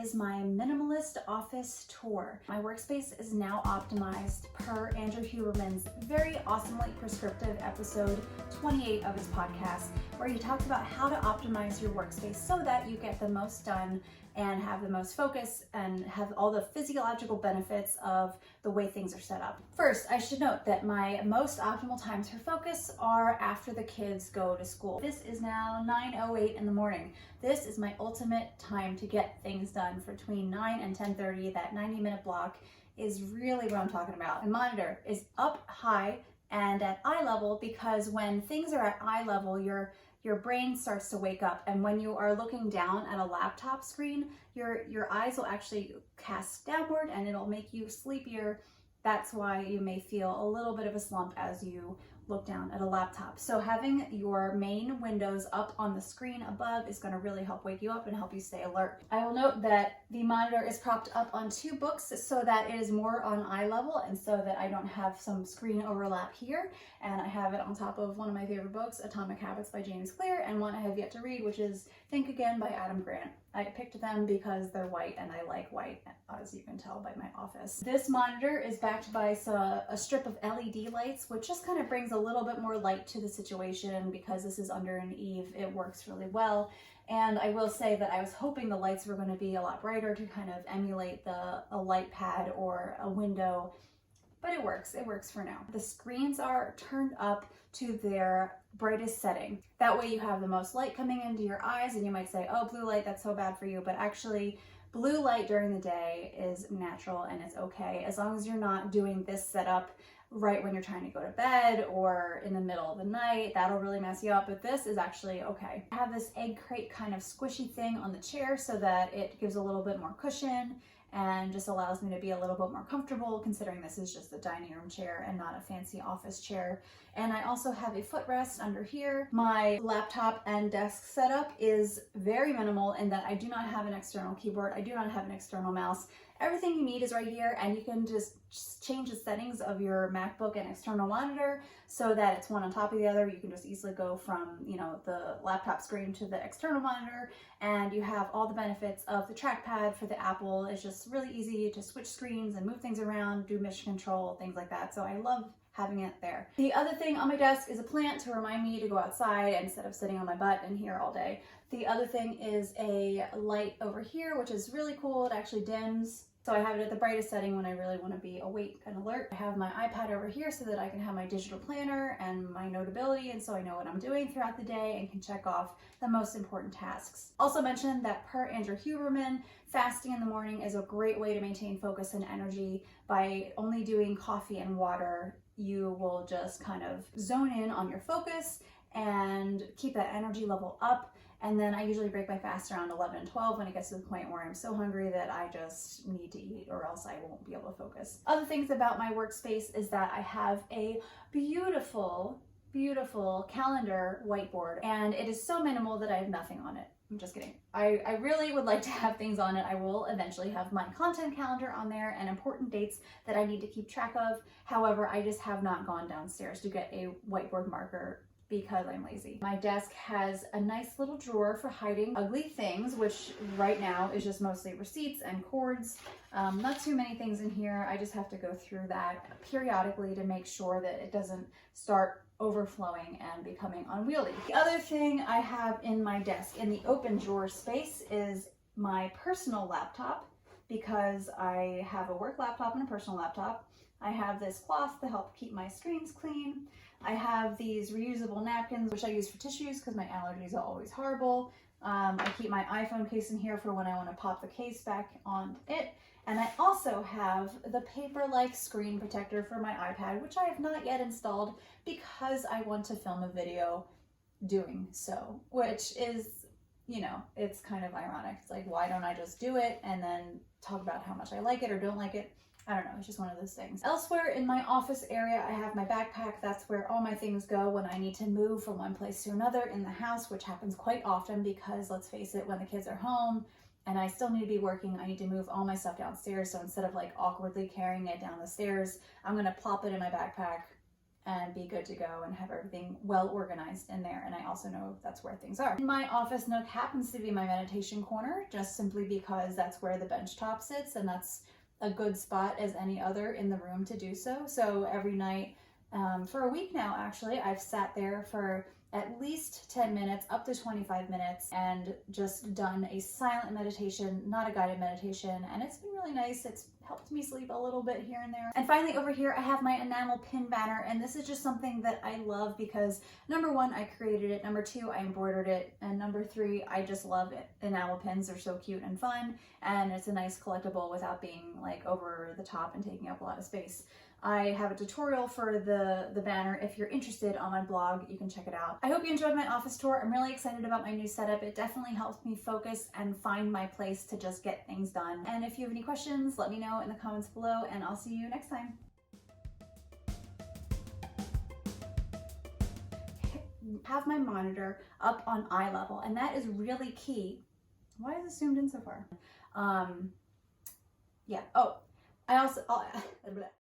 is my minimalist office tour. My workspace is now optimized per Andrew Huberman's very awesomely prescriptive episode 28 of his podcast, where he talks about how to optimize your workspace so that you get the most done and have the most focus and have all the physiological benefits of the way things are set up. First, I should note that my most optimal times for focus are after the kids go to school. This is now 9:08 in the morning. This is my ultimate time to get things done. For between 9 and 10:30, that 90-minute block is really what I'm talking about. My monitor is up high and at eye level because when things are at eye level, your brain starts to wake up, and when you are looking down at a laptop screen, your eyes will actually cast downward and it'll make you sleepier. That's why you may feel a little bit of a slump as you look down at a laptop. So having your main windows up on the screen above is going to really help wake you up and help you stay alert. I will note that the monitor is propped up on 2 books so that it is more on eye level and so that I don't have some screen overlap here. And I have it on top of one of my favorite books, Atomic Habits by James Clear, and one I have yet to read, which is Think Again by Adam Grant. I picked them because they're white and I like white, as you can tell by my office. This monitor is backed by a strip of LED lights, which just kind of brings a little bit more light to the situation. Because this is under an eave, it works really well. And I will say that I was hoping the lights were going to be a lot brighter to kind of emulate a light pad or a window, but it works for now. The screens are turned up to their brightest setting. That way you have the most light coming into your eyes, and you might say, oh, blue light, that's so bad for you. But actually, blue light during the day is natural and it's okay, as long as you're not doing this setup right when you're trying to go to bed or in the middle of the night. That'll really mess you up, but this is actually okay. I have this egg crate kind of squishy thing on the chair so that it gives a little bit more cushion and just allows me to be a little bit more comfortable, considering this is just a dining room chair and not a fancy office chair. And I also have a footrest under here. My laptop and desk setup is very minimal in that I do not have an external keyboard. I do not have an external mouse. Everything you need is right here, and you can just change the settings of your MacBook and external monitor so that it's one on top of the other. You can just easily go from, the laptop screen to the external monitor, and you have all the benefits of the trackpad for the Apple. It's just really easy to switch screens and move things around, do mission control, things like that. So I love having it there. The other thing on my desk is a plant to remind me to go outside instead of sitting on my butt in here all day. The other thing is a light over here, which is really cool. It actually dims. So I have it at the brightest setting when I really want to be awake and alert. I have my iPad over here so that I can have my digital planner and my notability, and so I know what I'm doing throughout the day and can check off the most important tasks. Also mentioned that per Andrew Huberman, fasting in the morning is a great way to maintain focus and energy. By only doing coffee and water, you will just kind of zone in on your focus and keep that energy level up. And then I usually break my fast around 11 and 12 when it gets to the point where I'm so hungry that I just need to eat or else I won't be able to focus. Other things about my workspace is that I have a beautiful calendar whiteboard, and it is so minimal that I have nothing on it. I'm just kidding. I really would like to have things on it. I will eventually have my content calendar on there and important dates that I need to keep track of. However, I just have not gone downstairs to get a whiteboard marker because I'm lazy. My desk has a nice little drawer for hiding ugly things, which right now is just mostly receipts and cords. Not too many things in here. I just have to go through that periodically to make sure that it doesn't start overflowing and becoming unwieldy. The other thing I have in my desk in the open drawer space is my personal laptop, because I have a work laptop and a personal laptop. I have this cloth to help keep my screens clean. I have these reusable napkins, which I use for tissues because my allergies are always horrible. I keep my iPhone case in here for when I want to pop the case back on it. And I also have the paper-like screen protector for my iPad, which I have not yet installed because I want to film a video doing so, which is, it's kind of ironic. It's like, why don't I just do it and then talk about how much I like it or don't like it? I don't know, it's just one of those things. Elsewhere in my office area, I have my backpack. That's where all my things go when I need to move from one place to another in the house, which happens quite often because, let's face it, when the kids are home and I still need to be working, I need to move all my stuff downstairs. So instead of like awkwardly carrying it down the stairs, I'm gonna plop it in my backpack and be good to go and have everything well organized in there. And I also know that's where things are. My office nook happens to be my meditation corner, just simply because that's where the bench top sits, and that's a good spot as any other in the room to do so. So every night, for a week now actually, I've sat there for at least 10 minutes, up to 25 minutes, and just done a silent meditation, not a guided meditation, and it's been really nice. It's helped me sleep a little bit here and there. And finally, over here, I have my enamel pin banner, and this is just something that I love because number one, I created it, number two, I embroidered it, and number three, I just love it. Enamel pins are so cute and fun, and it's a nice collectible without being like over the top and taking up a lot of space. I have a tutorial for the banner. If you're interested, on my blog, you can check it out. I hope you enjoyed my office tour. I'm really excited about my new setup. It definitely helps me focus and find my place to just get things done. And if you have any questions, let me know in the comments below, and I'll see you next time. Have my monitor up on eye level, and that is really key. Why is it zoomed in so far? Yeah. Oh, I also...